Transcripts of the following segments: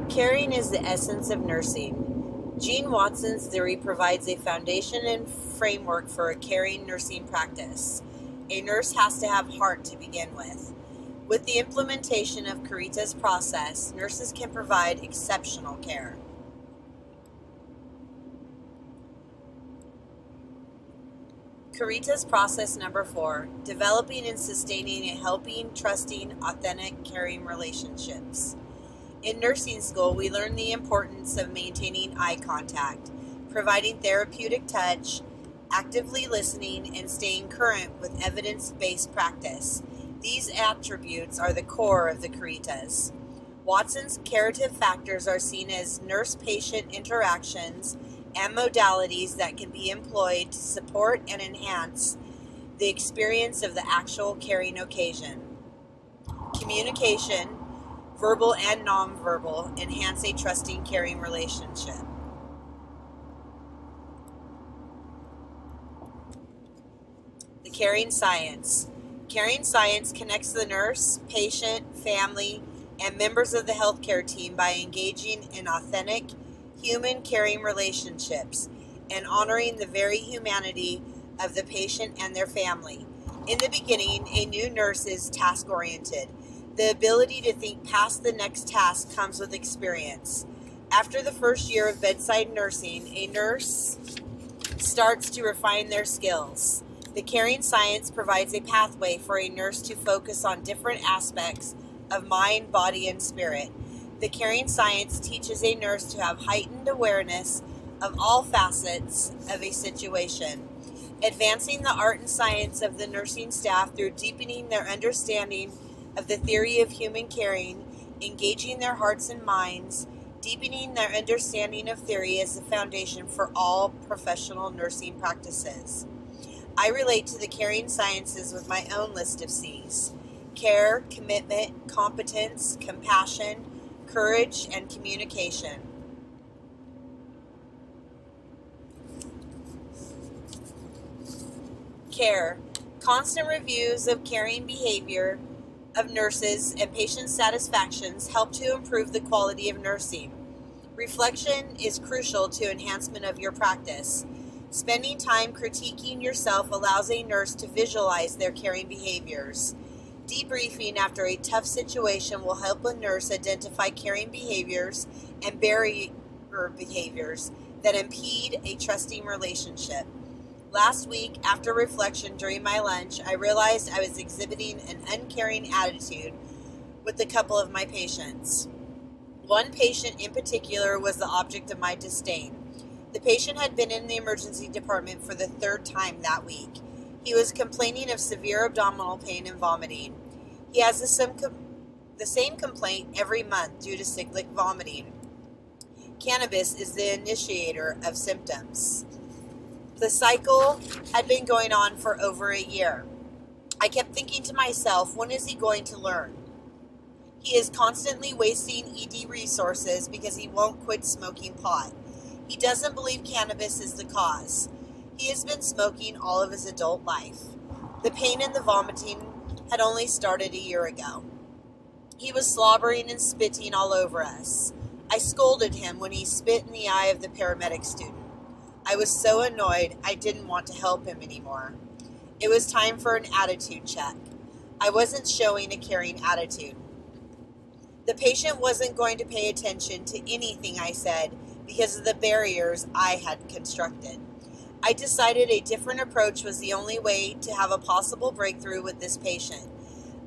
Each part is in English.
Caring is the essence of nursing. Gene Watson's theory provides a foundation and framework for a caring nursing practice. A nurse has to have heart to begin with. With the implementation of Carita's process, nurses can provide exceptional care. Carita's process number 4, developing and sustaining a helping, trusting, authentic, caring relationships. In nursing school, we learn the importance of maintaining eye contact, providing therapeutic touch, actively listening, and staying current with evidence-based practice. These attributes are the core of the Caritas. Watson's curative factors are seen as nurse-patient interactions and modalities that can be employed to support and enhance the experience of the actual caring occasion. Communication, verbal and nonverbal, enhance a trusting, caring relationship. The caring science. Caring science connects the nurse, patient, family, and members of the healthcare team by engaging in authentic, human caring relationships and honoring the very humanity of the patient and their family. In the beginning, a new nurse is task-oriented. The ability to think past the next task comes with experience. After the first year of bedside nursing, a nurse starts to refine their skills. The caring science provides a pathway for a nurse to focus on different aspects of mind, body, and spirit. The caring science teaches a nurse to have heightened awareness of all facets of a situation, advancing the art and science of the nursing staff through deepening their understanding of the theory of human caring, engaging their hearts and minds, deepening their understanding of theory as the foundation for all professional nursing practices. I relate to the caring sciences with my own list of C's: care, commitment, competence, compassion, courage, and communication. Care. Constant reviews of caring behavior of nurses and patient satisfactions help to improve the quality of nursing. Reflection is crucial to enhancement of your practice. Spending time critiquing yourself allows a nurse to visualize their caring behaviors. Debriefing after a tough situation will help a nurse identify caring behaviors and barrier behaviors that impede a trusting relationship. Last week, after reflection during my lunch, I realized I was exhibiting an uncaring attitude with a couple of my patients. One patient in particular was the object of my disdain. The patient had been in the emergency department for the 3rd time that week. He was complaining of severe abdominal pain and vomiting. He has the same complaint every month due to cyclic vomiting. Cannabis is the initiator of symptoms. The cycle had been going on for over a year. I kept thinking to myself, when is he going to learn? He is constantly wasting ED resources because he won't quit smoking pot. He doesn't believe cannabis is the cause. He has been smoking all of his adult life. The pain and the vomiting had only started a year ago. He was slobbering and spitting all over us. I scolded him when he spit in the eye of the paramedic student. I was so annoyed I didn't want to help him anymore. It was time for an attitude check. I wasn't showing a caring attitude. The patient wasn't going to pay attention to anything I said because of the barriers I had constructed. I decided a different approach was the only way to have a possible breakthrough with this patient.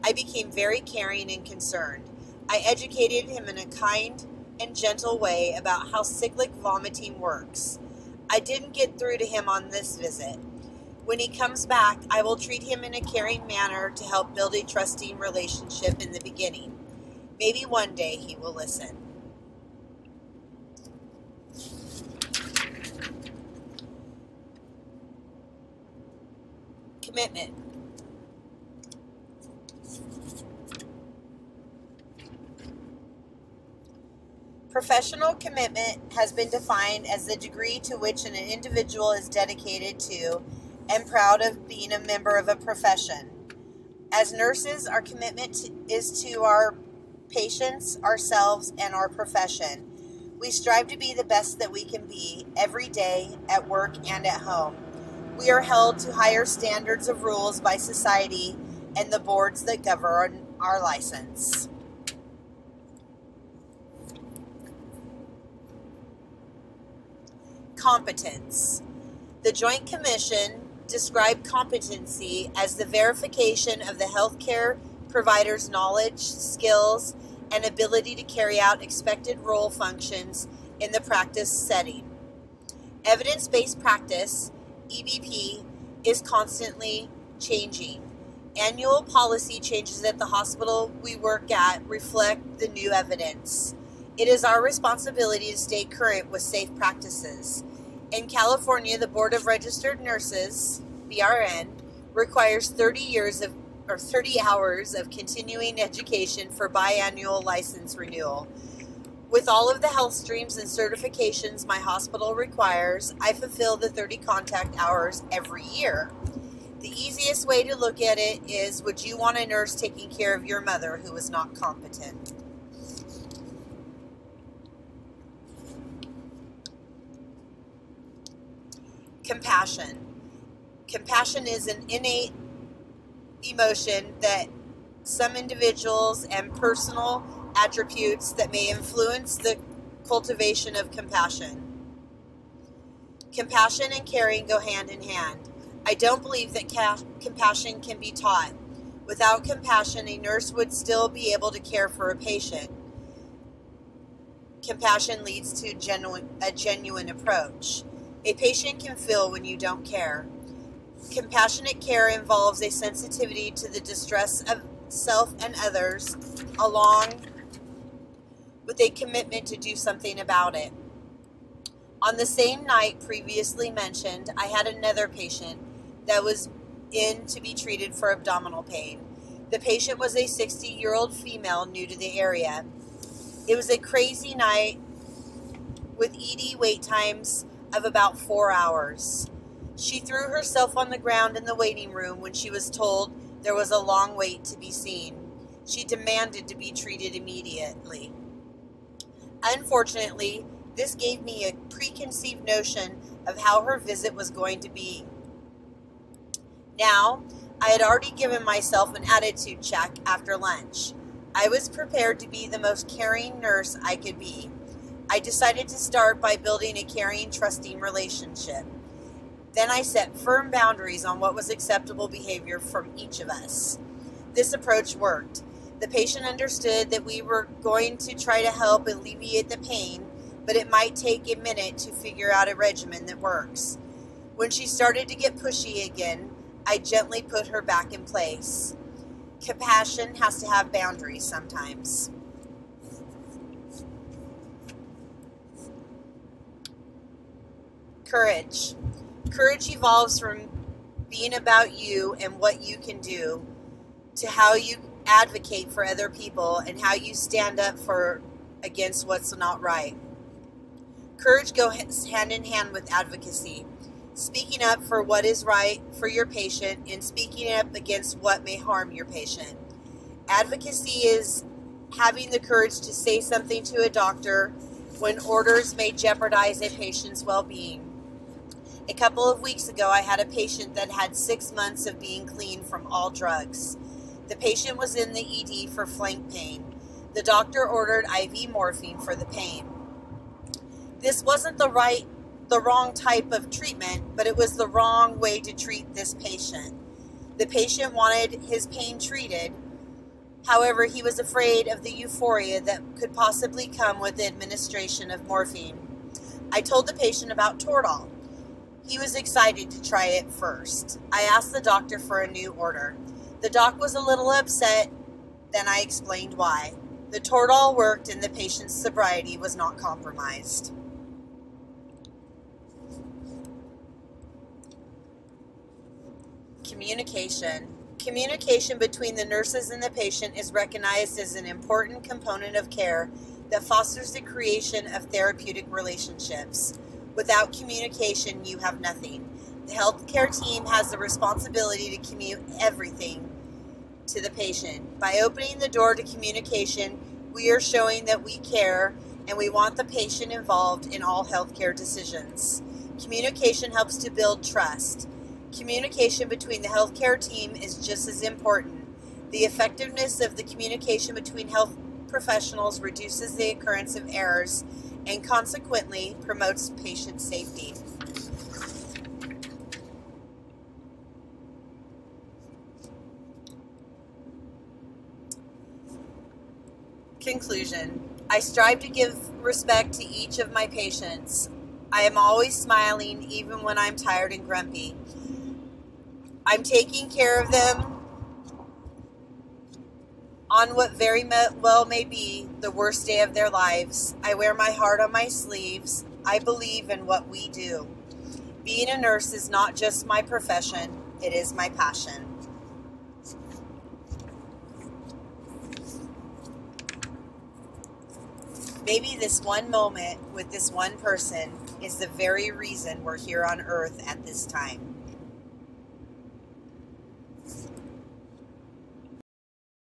I became very caring and concerned. I educated him in a kind and gentle way about how cyclic vomiting works. I didn't get through to him on this visit. When he comes back, I will treat him in a caring manner to help build a trusting relationship in the beginning. Maybe one day he will listen. Commitment. Professional commitment has been defined as the degree to which an individual is dedicated to and proud of being a member of a profession. As nurses, our commitment is to our patients, ourselves, and our profession. We strive to be the best that we can be every day at work and at home. We are held to higher standards of rules by society and the boards that govern our license. Competence. The Joint Commission described competency as the verification of the healthcare provider's knowledge, skills, and ability to carry out expected role functions in the practice setting. Evidence-based practice, EBP, is constantly changing. Annual policy changes at the hospital we work at reflect the new evidence. It is our responsibility to stay current with safe practices. In California, the Board of Registered Nurses, BRN, requires 30 hours of continuing education for biannual license renewal. With all of the health streams and certifications my hospital requires, I fulfill the 30 contact hours every year. The easiest way to look at it is, would you want a nurse taking care of your mother who is not competent? Compassion. Compassion is an innate emotion that some individuals and personal attributes that may influence the cultivation of compassion. Compassion and caring go hand in hand. I don't believe that compassion can be taught. Without compassion, a nurse would still be able to care for a patient. Compassion leads to a genuine approach. A patient can feel when you don't care. Compassionate care involves a sensitivity to the distress of self and others, along with a commitment to do something about it. On the same night previously mentioned, I had another patient that was in to be treated for abdominal pain. The patient was a 60-year-old female new to the area. It was a crazy night with ED wait times of about 4 hours. She threw herself on the ground in the waiting room when she was told there was a long wait to be seen. She demanded to be treated immediately. Unfortunately, this gave me a preconceived notion of how her visit was going to be. Now, I had already given myself an attitude check after lunch. I was prepared to be the most caring nurse I could be. I decided to start by building a caring, trusting relationship. Then I set firm boundaries on what was acceptable behavior from each of us. This approach worked. The patient understood that we were going to try to help alleviate the pain, but it might take a minute to figure out a regimen that works. When she started to get pushy again, I gently put her back in place. Compassion has to have boundaries sometimes. Courage. Courage evolves from being about you and what you can do to how you advocate for other people and how you stand up against what's not right. Courage goes hand in hand with advocacy. Speaking up for what is right for your patient and speaking up against what may harm your patient. Advocacy is having the courage to say something to a doctor when orders may jeopardize a patient's well-being. A couple of weeks ago, I had a patient that had 6 months of being clean from all drugs. The patient was in the ED for flank pain. The doctor ordered IV morphine for the pain. This wasn't the wrong type of treatment, but it was the wrong way to treat this patient. The patient wanted his pain treated. However, he was afraid of the euphoria that could possibly come with the administration of morphine. I told the patient about Toradol. He was excited to try it first. I asked the doctor for a new order. The doc was a little upset, then I explained why. The Toradol worked and the patient's sobriety was not compromised. Communication. Communication between the nurses and the patient is recognized as an important component of care that fosters the creation of therapeutic relationships. Without communication, you have nothing. The healthcare team has the responsibility to communicate everything to the patient. By opening the door to communication, We are showing that we care and we want the patient involved in all healthcare decisions. Communication helps to build trust. Communication between the healthcare team is just as important. The effectiveness of the communication between health professionals reduces the occurrence of errors and consequently promotes patient safety. Conclusion. I strive to give respect to each of my patients. I am always smiling even when I'm tired and grumpy. I'm taking care of them on what very well may be the worst day of their lives. I wear my heart on my sleeves. I believe in what we do. Being a nurse is not just my profession, it is my passion. Maybe this one moment with this one person is the very reason we're here on earth at this time.